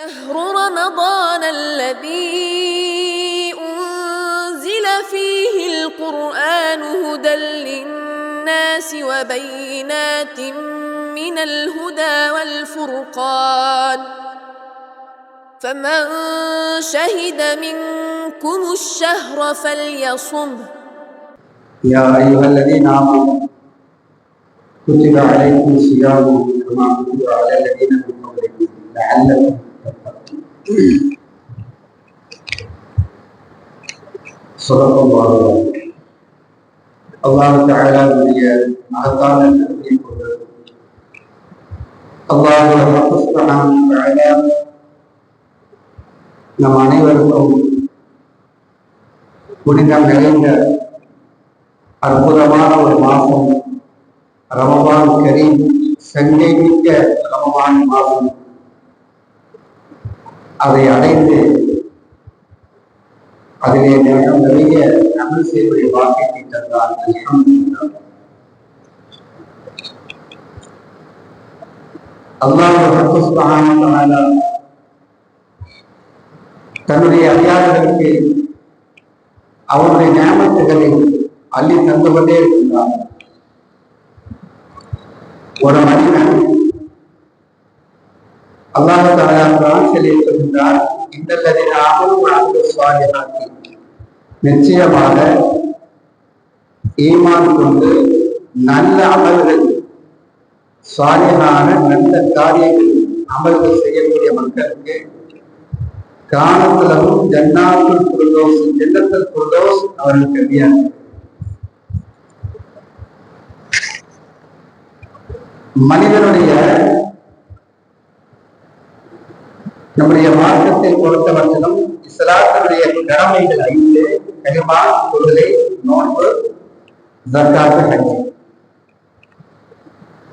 شهر رمضان الذي أنزل فيه القرآن هدى للناس وبينات من الهدى والفرقان فمن شهد منكم الشهر فليصمه. يا أيها الذين آمنوا كتب عليكم الصيام كما كتب على الذين من قبلكم لعلكم تتقون. صدق الله. அல்லாஹ் தஆலாவுடைய மகத்தான கருத்தை கொண்டு அல்லாஹ் சுப்ஹானஹு வ தஆலா நம் அனைவருக்கும் புனிதம் நிறைந்த அற்புதமான ஒரு மாதம் ரமபான் கரீம், சங்கை மிக்க ரமபான் மாதம், அதை அடைந்து அதிலே நிறைய அமல் செய்வதை வாக்கிட்டு தந்தார். அல்லாஹ் சுப்ஹானஹு வ தஆலா தன்னுடைய அடியார்களுக்கு அவருடைய நியமத்துகளை அள்ளி தந்து கொண்டே இருந்தார். ஒரு மனிதன் அல்லாஹ் தஆலா குர்ஆனில் சொல்கிறார், இன்னல்லதீன ஆமனூ வ அமிலுஸ் ஸாலிஹாத்தி, நிச்சயமாக ஈமான் கொண்டு நல்ல அமல்கள், சாலிஹான நல்ல காரியங்கள் அமல்கள் செய்யக்கூடிய மக்களுக்கு கானத்துலகும் ஜன்னாத்துல் ஃபிர்தௌஸ், ஜன்னத்துல் ஃபிர்தௌஸ் அவர்களுக்கு அறியாது. மனிதனுடைய நம்முடைய மார்க்கத்தை பொறுத்தவரையிலும் இஸ்லாத்தினுடைய கடமைகள் 5: கலிமா, தொழுகை, நோன்பு, ஜக்காத், ஹஜ்.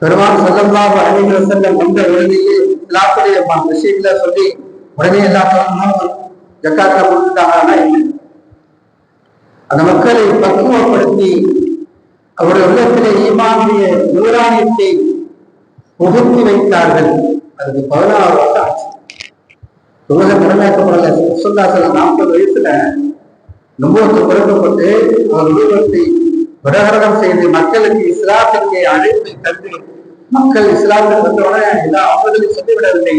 பெருமான் ஸல்லல்லாஹு அலைஹி வஸல்லம் வந்த உடனேயே இஸ்லாத்துடைய விஷயங்களை சொல்லி உடனே எல்லாத்தையும் ஜக்காத்தை கொடுத்துட்டாங்கன்னா அந்த மக்களை பக்குவப்படுத்தி அவருடைய உள்ளத்திலே ஈமானுடைய நூறானியத்தை புகுத்தி வைத்தார்கள். அதுக்கு 16 வருஷம் ஆச்சு. உலக கடமையாக்கப்படல. 40 வயசுல நுபுவத்து பிறக்கப்பட்டு அவர் உருவத்தை பிரகடனம் செய்து மக்களுக்கு இஸ்லாத்திற்கு அழைப்பை தந்து மக்கள் இஸ்லாமில் வந்தவுடனே எல்லா அவர்களும் சொல்லிவிடவில்லை.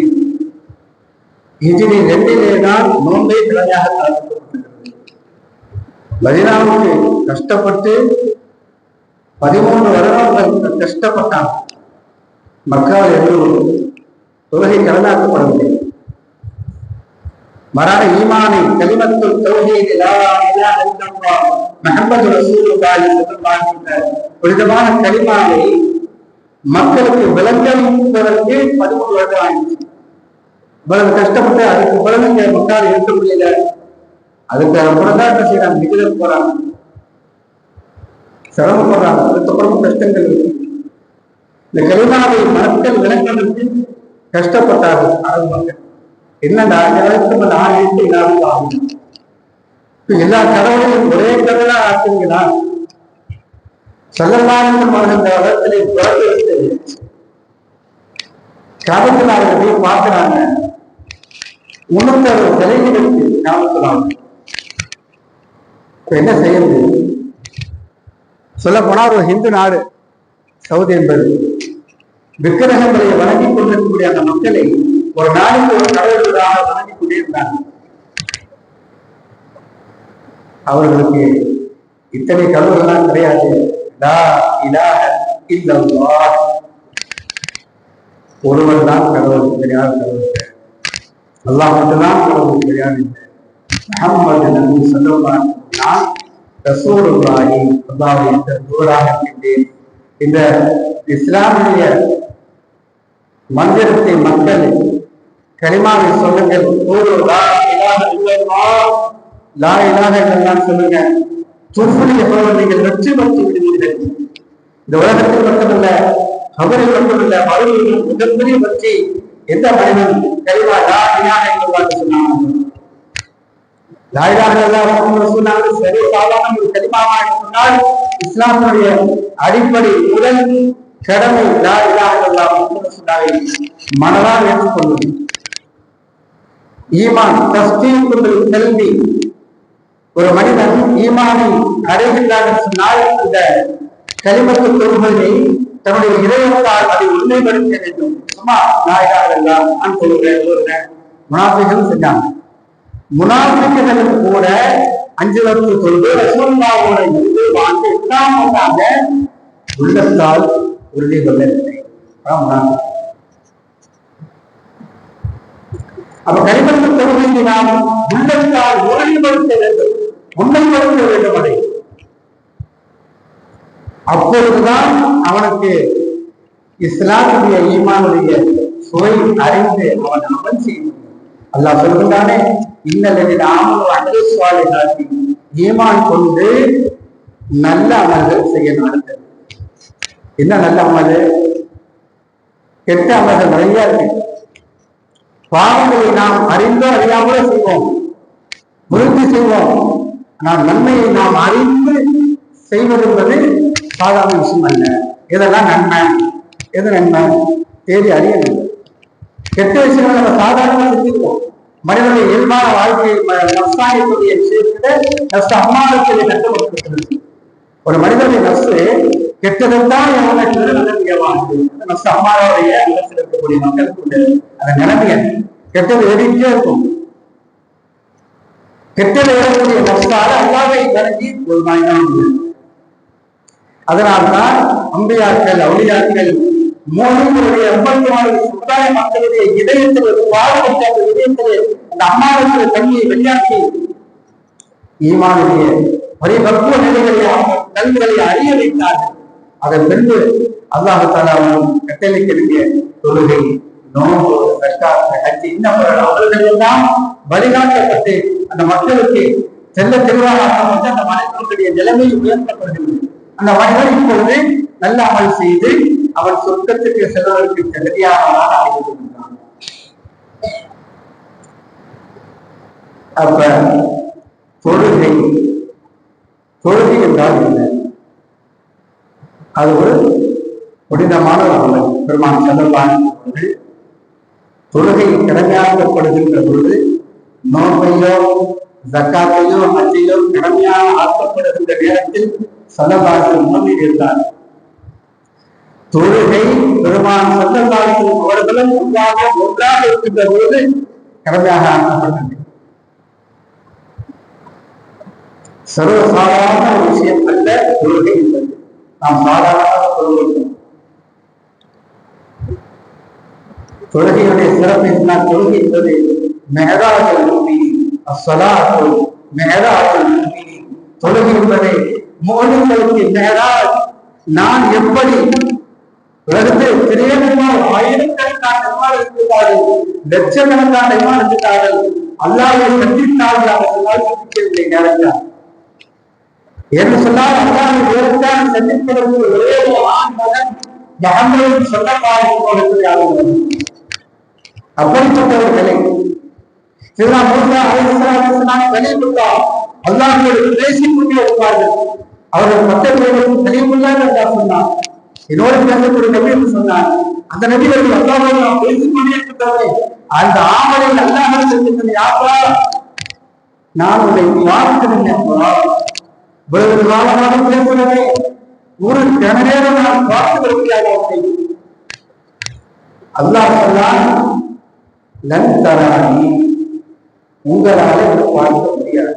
ஹிஜ்ரி 2 தான் நோன்பை கிழமையாக தாக்கப்பட்டிருக்கிறது. மதீனாவுக்கு கஷ்டப்பட்டு 13 வருடங்கள் கஷ்டப்பட்டாங்க. மக்காவில் எல்லோரும் தொழுகை கடனாக்கப்படவில்லை. மரான ஈமானை, கலிமத்துல் தௌஹீத், லா இலாஹ இல்லல்லாஹ் முஹம்மது ரசூலுல்லாஹி ஸல்லல்லாஹு அலைஹி வஸல்லம் புனிதமான கலிமாவை மக்களுக்கு விளங்குவதற்கு 13 வருடம் ஆயிடுச்சு. இவ்வளவு கஷ்டப்பட்டு அதுக்கு பிறகு மக்கள் இருக்க முடியல. அதுக்கு அப்புறம் தான் என்ன செய்யறாங்க, ஹிஜ்ரத் போறாங்க, சிரமப்படுறாங்க. அதுக்கப்புறம் கஷ்டங்கள் இருக்கு. இந்த கலிமாவை மக்கள் விளங்குவதற்கு கஷ்டப்பட்டார்கள் அரபு மக்கள். என்னடா எல்லா கடவுளையும் ஒரே கடவுளா ஆக்குங்களா? ஸல்லல்லாஹு அலைஹி வஸல்லம் இந்த இடத்திலே பிறந்து விட்டு காபத்துல்லாஹ்வை போய் பார்க்கிறாங்க. 360 சிலைகள் இருக்கு காபத்துல்லாஹ். என்ன செய்யுது? சொல்ல போனா ஒரு ஹிந்து நாடு சவுதி என்பது. விக்கிரகங்களை வணங்கி கொண்டிருக்கக்கூடிய அந்த மக்களை ஒரு நாளைக்கு ஒரு கடவுளாக வணங்கி கொண்டிருந்தாங்க. அவர்களுக்கு இத்தனை கடவுள்லாம் கிடையாது. லா இலாஹ இல்லல்லாஹ், ஒருவர் தான் கடவுள், கிடையாது கடவுள், அல்லாஹ் மட்டும்தான் கடவுள், கிடையாது. முஹம்மது நபி ஸல்லல்லாஹு அலைஹி வஸல்லம், நான் ரசூலுல்லாஹி அல்லாஹ்வுடைய தூதராக இருக்கின்றேன். இந்த இஸ்லாமிய மந்திரத்தை மக்கள் கலிமாவை சொல்லுங்கள், லா இலாஹ இல்லல்லாஹ், லா இலாஹ இல்லல்லாஹ் சொல்லுங்க. நீங்கள் வெற்றி பெற்று விடுவீர்கள். இந்த உலகத்தில் மட்டுமல்ல, கபரில் மட்டுமல்ல, மறுமையில் மிகப்பெரிய வெற்றி. எந்த மனிதன் கலிமா லா இலாஹ இல்லல்லாஹ் சொன்னாங்க, லா இலாஹ இல்லல்லாஹ் முஹம்மது ரசூலுல்லாஹ் சரி சாதாரண ஒரு கலிமாவாக சொன்னால் இஸ்லாமுடைய அடிப்படை முதல் கடமை லா இலாஹ இல்லல்லாஹ் முஹம்மது ரசூலுல்லாஹ் மனதால் ஏற்றுக்கொள்வது. ஈமான் தஸ்தீக்குல் கல்வி. ஒரு மனிதன் ஈமானை அடைகின்றான் சொன்னால் இந்த கலிமத்து தொழுகையை தன்னுடைய இதயத்தால் அதை உண்மைப்படுத்த வேண்டும். சும்மா நாயகெல்லாம் நான் சொல்லுறேன் முனாஃபிகள் செஞ்சாங்க. முனாஃபிகளுக்கு கூட 5 வருஷம் தொழுது ரசூலுல்லாஹோட இருந்து வாழ்ந்து எல்லாம் பண்ணாங்க, உள்ளத்தால் உறுதி கொள்ளவில்லை. அப்ப கலிமத்து தொழுகையை நாம் உள்ளத்தால் உறுதிப்படுத்த வேண்டும், உண்மைப்படுத்த வேண்டும். அதை அப்பொழுதுதான் அவனுக்கு இஸ்லாமுடைய ஈமானுடைய சுவை அறிந்து அவன் அமல் செய்யும். அல்லாஹ் சொல்கின்றானே, இன்னல்லதி ஆமனு வஅமிலு ஸாலிஹாத்தி, ஈமான் கொண்டு நல்ல அமல்கள் செய்ய நடந்தது. என்ன நல்ல அமல்? கெட்ட அமல்கள் நிறைய இருக்கு. பாவங்களை நாம் அறிந்தோ அறியாமலே செய்வோம், உறுதி செய்வோம். ஆனால் நன்மையை நாம் அறிந்து செய்வது என்பது சாதாரண விஷயம் அல்ல. இதெல்லாம் நன்மை, எது நன்மை தேடி அறியணும். கெட்ட விஷயங்களை நம்ம சாதாரணமாக செஞ்சுருவோம். மனிதனுடைய இயல்பான வாழ்க்கையை நஷ்டாயத்துடைய விஷயத்துல நஷ்ட அம்மாவத்தை கட்டுப்படுத்துகிறது. ஒரு மனிதனுடைய நஷ்டு கெட்டதுதான் நஷ்ட அம்மாவுடைய நிலத்தில் இருக்கக்கூடிய மக்களுக்கு அந்த நிலைமைய கெட்டது ஏறிட்டே இருக்கும். கெட்டது ஏறக்கூடிய நஷ்டால அல்லாவை கருதி ஒரு நாய்தான். அதனால்தான் அம்பியாக்கள் அவுளியாக்கள் மோதிகளுடைய 84 சமுதாய மக்களுடைய இதயத்தில் பாடுபட்ட அந்த இதயத்திலே அந்த அம்மாவுடைய தண்ணியை வெளியாக்கி ஈமானுடைய பரிபக்குவ நிலைகளை கல்விகளை அறிய வைத்தார்கள். அதன் பின்பு அல்லாஹ் தஆலா கட்டளைக்கு தொழுகை, நோன்பு, ஜக்காத், ஹஜ் இன்னும் அவர்கள் எல்லாம் வழிகாட்டப்பட்டு அந்த மக்களுக்கு செல்ல தெளிவாக ஆக்கப்பட்டு அந்த மனிதனுடைய நிலைமை உயர்த்தப்படுகிறது. அந்த மனிதன் இப்பொழுது நல்ல அமல் செய்து அவன் சொர்க்கத்துக்கு செல்வதற்கு தகுதியானவனாக ஆகிவிடுகின்றான். அப்ப தொழுகை என்றால் என்ன? அது ஒரு புனிதமான அமல். பெருமான் ஸல்லல்லாஹு அலைஹி வஸல்லம் தொழுகை கடமையாக்கப்படுகின்ற பொழுது நோன்பையோ ஜக்காத்தையோ ஹஜ்ஜையோ கடமையாக ஆக்கப்படுகின்ற நேரத்தில் ஸல்லல்லாஹு அலைஹி வஸல்லம் இருந்தார். தொழுகை பெருமான் ஸல்லல்லாஹு அலைஹி வஸல்லம் அவர்களும் ஒன்றாக இருக்கின்ற பொழுது கடமையாக ஆக்கப்பட்டது. சர்வசாதாரண ஒரு விஷயம் அல்ல தொழுகை என்பது. நாம் சாதாரணமாக சொல்லுவோம். தொழுகையுடைய சிறப்பு என்ன? தொழுகை என்பது மெஹராஜுல் முஃமினீன், அஸ்ஸலாத்து மெஹராஜுல் முஃமினீன். தொழுகை என்பதை முஃமின்களுக்கு மெஹராஜ். நான் எப்படி உலகத்தில் திரையமாக ஆயிரக்கணக்கான இமாம் இருக்கிறார்கள், லட்சக்கணக்கான இமாம் இருக்கிறார்கள், அல்லாஹ்வை சந்தித்தார்கள். அவர்களால் சந்திக்கவில்லை நேரத்தில் என்று சொன்னால் அல்லாஹ்வை நேரத்தான் சந்திப்பதற்கு ஒரே ஆண் மகன் முஹம்மது ஸல்லல்லாஹு அலைஹி வஸல்லம். அப்படிப்பட்ட ஒரு நிலை மூசா அலைஹிஸ்ஸலாம் கலீமுல்லாஹ் அல்லாஹ்வோடு பேசிக் கொண்டே இருப்பார்கள். அவர்கள் 10 பேரும் கலீமுல்லாஹ் என்று சொன்னார். என்னோடு பேசக்கூடிய நபி என்று சொன்னார். அந்த நபிகள் அல்லாஹ்வோடு நாம் பேசிக் கொண்டே இருக்கிறோமே, அந்த ஆமலில் அல்லாஹ் சொல்லுகிறது, யாப்பா நான் உன்னை பார்க்கிறேன், இவ்வளவு காலமாக பேசுகிறதே, ஒரு கண நேரம் நான் பார்த்து வருகிறார். அல்லாஹ் சொன்னான், லன் தரானி, உங்களால் பார்க்க முடியாது,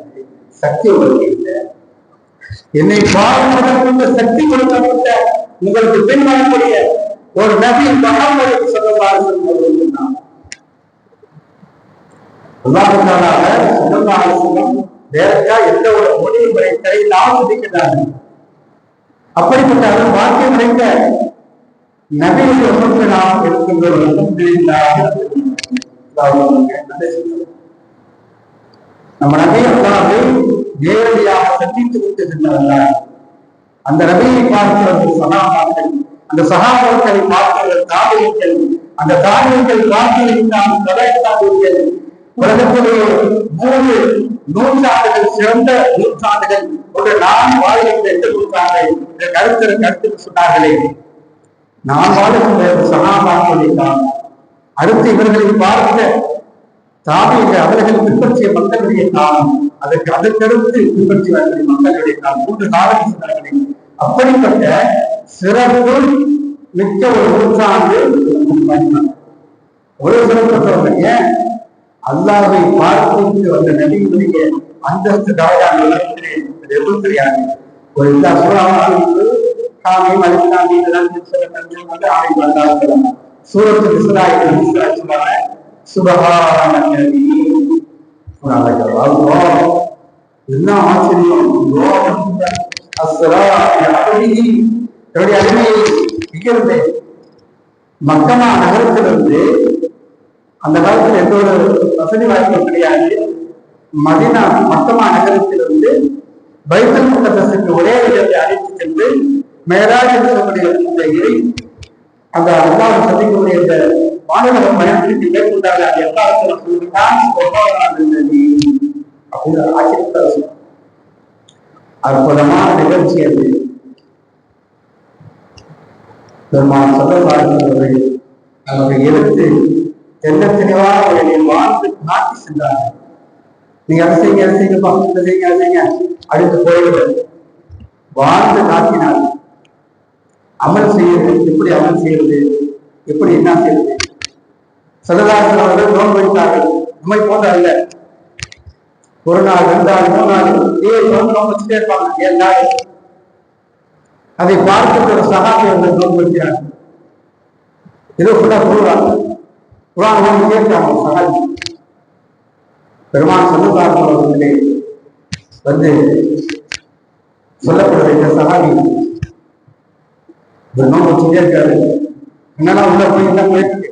சக்தி உங்களுக்கு இல்லை. என்னை பார்ப்பதற்கு சக்தி கொடுக்கப்பட்ட உங்களுக்கு பின்வாங்கக்கூடிய ஒரு நபி முஹம்மது ஸல்லல்லாஹு அலைஹி வஸல்லம். அல்லாஹ் தஆலா ஸல்லல்லாஹு அலைஹி வஸல்லம் வேறக்கா எந்த ஒரு மொழியும் வரைத்தரை ஆசிரிக்கிறார்கள். அப்படிப்பட்ட அவர் வாக்கியம் நிறைந்த நபியுடைய உணர்வு நாம் இருக்கின்றோம். நம்ம நபி அல்லாஹ்வை நேரடியாக சந்தித்து விட்டு சென்றவர்கள். அந்த நபியை பார்க்கிறவர்கள் சஹாபாக்கள், அந்த சஹாபாக்களை பார்க்கிறவர்கள் தாபியீன்கள், அந்த தாபியீன்கள் பார்க்கிறவர்கள் தபைத்தாபியீன்கள். உலகத்துடைய 3 நூற்றாண்டுகள் சிறந்த நூற்றாண்டுகள், ஒரு 4 வாழ்கின்ற 8 நூற்றாண்டுகள் இந்த கருத்துக்கு சொன்னார்களே, நான் வாழ்கின்ற சஹாபாக்களை தான் அடுத்து இவர்களை பார்த்த தாபியங்கள் அவர்கள் பின்பற்றிய மக்களுடைய காலம், அதற்கடுத்து பின்பற்றி வரக்கூடிய மக்களுடைய காலம், 3 காலம் சொன்னார்கள். அப்படிப்பட்ட சிறப்பு மிக்க ஒரு நூற்றாண்டு ஒரு சிறப்பற்றவங்க அல்லாஹ்வை பார்த்து வந்த நபியினுடைய அந்தஸ்து தவறான எதுவும் தெரியாது. ஒரு இந்த சூறாவுக்கு காமியம் அலிஸ்லாமி வந்து ஆய்வு வந்தார்கள். சூரத்து இஸ்ராயில் சுபஹானல்லதி என்ன ஆச்சரியம்! மக்கமா நகரத்திலிருந்து அந்த காலத்தில் எந்த ஒரு வசதி வாய்ப்பும் கிடையாது. மதீனா மக்கமா நகரத்திலிருந்து பைத்துல் முகத்தஸுக்கு ஒரே இடத்தை அழைத்து சென்று மேராஜ் சொல்லக்கூடிய அந்த இறை அந்த அல்லாஹ் சந்திக்கக்கூடிய இந்த வானக பயணத்திற்கு மேற்கொண்டாங்க. அது எல்லாருக்கும் அப்படின்னு ஆச்சரியத்தை அற்புதமான நிகழ்ச்சி அது. பெருமான் சொல்லப்படுகிறது அவர்கள் எடுத்து தெல்ல தெளிவாக வாழ்ந்து காட்டி சென்றார்கள். நீங்க அதை செய்யுங்க, அதை செய்யுங்கப்பா, இதை செய்யுங்க, அதை செய்யுங்க, அடுத்து போய்விடுவது வாழ்ந்து காட்டினார். அமல் செய்யறது எப்படி, அமல் செய்யறது எப்படி, என்ன செய்யறது? சொல்லலாசன் அவர்கள் நோன்பு வைத்தார்கள். நம்மை போன்ற அல்ல. 1 நாள் 2 நாள் 3 நாள் நோன்பு வச்சுட்டே இருப்பாங்க. 7 நாள். அதை பார்த்து ஒரு சகாபி அவர்கள் நோன்பு வைக்கிறார்கள். ஏதோ ஃபுல்லா குர்ஆன் ஓதிட்டே இருக்காங்க சகாபி. பெருமான் சொல்லலாசன் அவர்களே வந்து சொல்லப்படுற இந்த சகாபி நோன்பு வச்சுட்டே இருக்காரு. என்னெல்லாம் உள்ள போய் என்ன போயிட்டு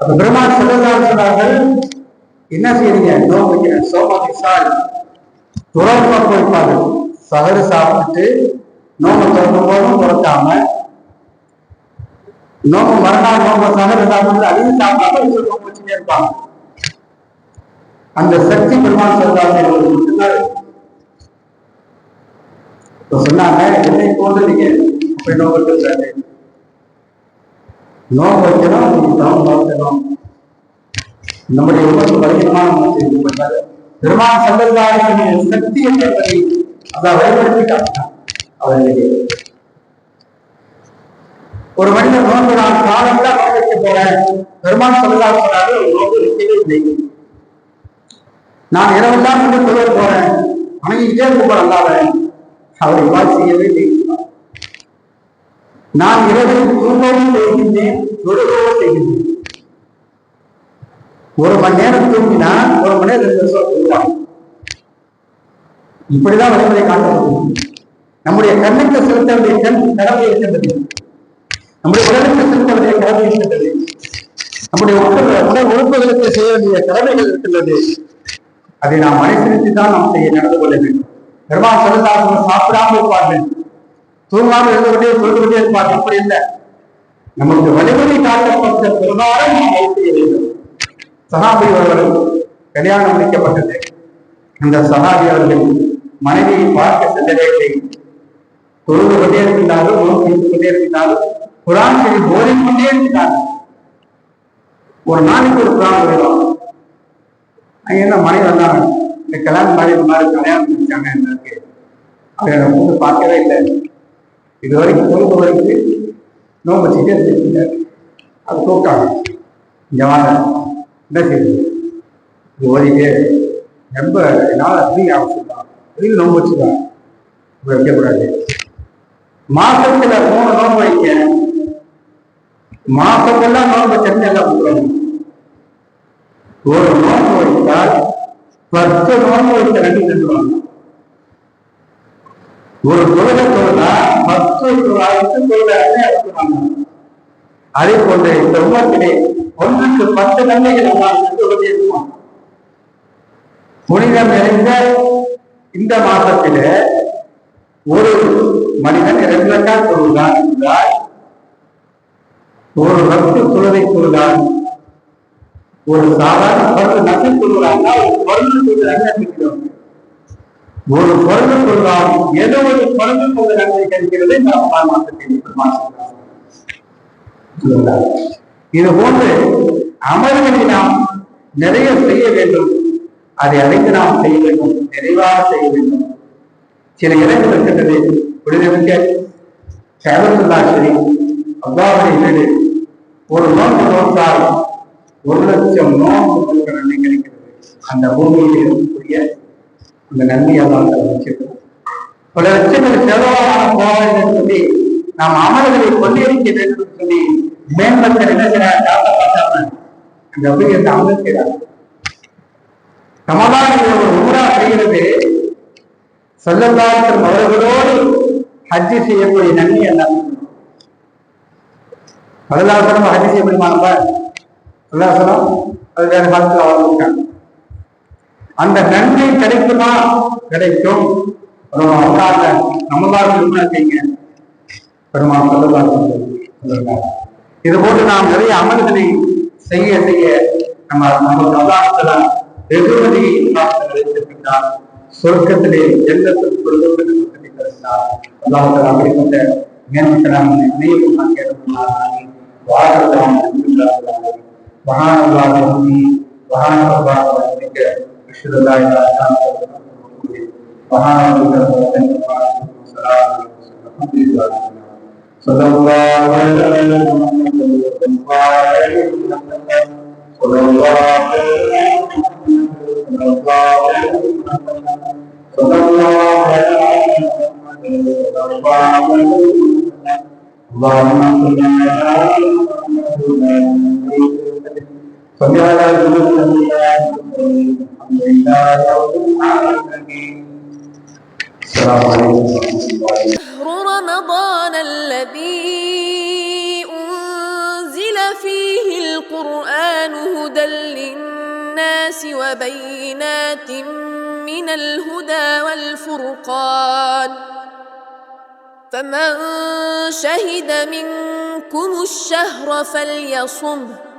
அப்ப பெருமாள் சொன்னார்கள், என்ன செய்றீங்க? நோம்பு வைக்கிறேன். சோமதி சால் துறப்பா போய்ப்பாரு. சகரு சாப்பிட்டு நோம்பு திறக்கும் போதும் துறக்காம, நோம்பு மறுநாள் நோம்பு சகரு சாப்பிட்டு அதையும் சாப்பிடாம நோம்பு வச்சுட்டே இருப்பாங்க. அந்த சக்தி பெருமாள் சொன்னாங்க, என்னை போன்று நீங்க அப்படி நோம்பு இருக்கிறாரு. நோம்பு வைக்கணும், நோக்கணும். நம்முடைய உணர்வு வரைக்குமான பெருமாள் சந்தர்ப்பாக சக்தி என்பதை அதை பயன்படுத்தி காட்டினார். அவர்களுக்கு ஒரு மனிதன் நோன்பு நான் காலங்களா நோன்பு வைக்க போறேன். பெருமாள் சொல்லலாம் சொன்னாரு, நோன்பு வைக்கவே இல்லை. நான் இரவெல்லாம் கொண்டு சொல்ல போறேன், வணங்கிக்கிட்டே இருக்க போறேன் அல்லாத. அவர் இவ்வாறு செய்யவே இல்லை. நான் இரவில் தூங்கவும் செய்கின்றேன், தொழுகவும் செய்கின்றேன். 1 மணி நேரம் தூங்கினா 1 மணி நேரம் 2 வருஷம் தூங்குவாங்க. இப்படிதான் வழிமுறை காட்டப்படும். நம்முடைய கண்ணுக்கு செலுத்த வேண்டிய கடமை இருக்கின்றது. நம்முடைய உடலுக்கு செலுத்த வேண்டிய கடமை இருக்கின்றது. நம்முடைய உடல் உறுப்புகளுக்கு செய்ய வேண்டிய கடமைகள் இருக்கின்றது. அதை நாம் அனுசரித்து தான் நாம் செய்ய நடந்து கொள்ள வேண்டும். பெருமாள் சொல்லலாம், சாப்பிடாமல் இருப்பார்கள், தூங்காமல் இருந்தபடியே சொல்லிக்கொண்டே இருப்பார்கள். அப்படி இல்லை. நமக்கு வழிமுறை காட்டப்பட்ட பிரகாரம் நாம் செய்ய வேண்டும். சஹாபி அவர்கள் கல்யாணம் முடிக்கப்பட்டது. அந்த சஹாபி அவர்கள் மனைவியை பார்க்க சென்றதே இல்லை. தொழுது கொண்டே இருக்கின்றார்கள், உணவு வைத்துக் கொண்டே இருக்கின்றார்கள், குரான் சொல்லி போதிக்கொண்டே இருக்கிறார்கள். ஒரு நாளைக்கு ஒரு குரான் வருவாங்க. அங்க என்ன மனைவி வந்தாங்க, இந்த கல்யாணம் மாதிரி கல்யாணம் முடிச்சாங்க. எனக்கு அதை வந்து பார்க்கவே இல்லை. இது வரைக்கும் தொழுது வரைக்கும் நோம்பு வச்சுட்டே இருந்துச்சு. அது கூப்பிட்டாங்க, இங்க வாங்க, என்ன செய்யுது ஓதிக்கே ரொம்ப என்னால் அதிக அவசியம் தான். வெளியில் நோம்பு வச்சுதான் இப்படி வைக்கக்கூடாது. மாசத்துல 3 நோம்பு வைக்க, மாசத்தெல்லாம் நோம்பு வச்சு எல்லாம் கொடுக்குறாங்க. ஒரு நோம்பு வைத்தால் 10 நோம்பு வைத்த 2 செல்வாங்க. ஒரு தொழிலை தொழிலா 10 தொழிலை எடுத்துவாங்க. அதே போன்ற இந்த உலகத்திலே 1க்கு 10 நன்மைகள் இருக்கும். புனிதம் நிறைந்த இந்த மாசத்திலே ஒரு மனிதன் 2 ரக்காத் தொழுதான் என்றால், ஒரு ரத்து தொழுதை தொழுதான், ஒரு சாதாரண பொருள் நட்டு தொழுகிறான்னா ஒரு பொருள் இருக்கிறோம். ஒரு பொருள் கொள்ளாம், ஏதோ ஒரு பொருள் கொள்ள நன்மை கிடைக்கிறது. இந்த மாசத்தில் இது போன்று அமல்களை நாம் நிறைய செய்ய வேண்டும். அதை அழைத்து நாம் செய்ய வேண்டும், நிறைவாக செய்ய வேண்டும். சில இடங்கள் இருக்கின்றது, விடுதலுக்க சேவத்துல்லா சரி அவ்வாவுடைய வீடு ஒரு நோக்கு நோக்கால் 1,00,000 நோக்கு நன்மை கிடைக்கிறது. அந்த பூமியில் இருக்கக்கூடிய அந்த நன்மையாக வச்சிருக்கோம். பல லட்சங்கள் செலவான போக சொல்லி நாம் அமல்களை கொண்டிருக்க வேண்டும் சொல்லி மேம்பட்ட என்ன செய்யறாங்க, காப்பாற்றாம அந்த அப்படியே அமல் செய்யறாங்க. ரமலானில் ஒரு உம்ரா செய்கிறது ஸல்லல்லாஹு அலைஹி அவர்களோடு ஹஜ் செய்யக்கூடிய நன்மை எல்லாம் ஸல்லல்லாஹு ஹஜ் செய்ய முடியுமா? அது வேற காலத்தில் அவர்கள் அந்த நன்மை கிடைக்குமா? கிடைக்கும். நம்மளால செய்யுங்க பெருமாள் ஸல்லல்லாஹு. இது போன்று நாம் நிறைய அமல்களை செய்ய செய்ய நமக்கு அல்லாஹ் வெகுமதியை வைத்திருக்கின்றார். சொர்க்கத்திலே ஜன்னத்துல் ஃபிர்தௌஸில் கொடுத்திருக்கிறார். அல்லாஹ் தஆலா அப்படிப்பட்ட மேன்மையான நினைவு நாம் கேட்கிறார். வாழலாம் என்கிறார்கள். வஹானல்லாஹி வஹானல்லாஹி வஹ்திக அஷ்ஹது அல்லா இலாஹா இல்லல்லாஹ் வஹானல்லாஹி ஸல்லல்லாஹு அலைஹி رمضان الذي أنزل فيه القرآن هدى للناس وبينات من الهدى والفرقان فمن شهد منكم الشهر فليصمه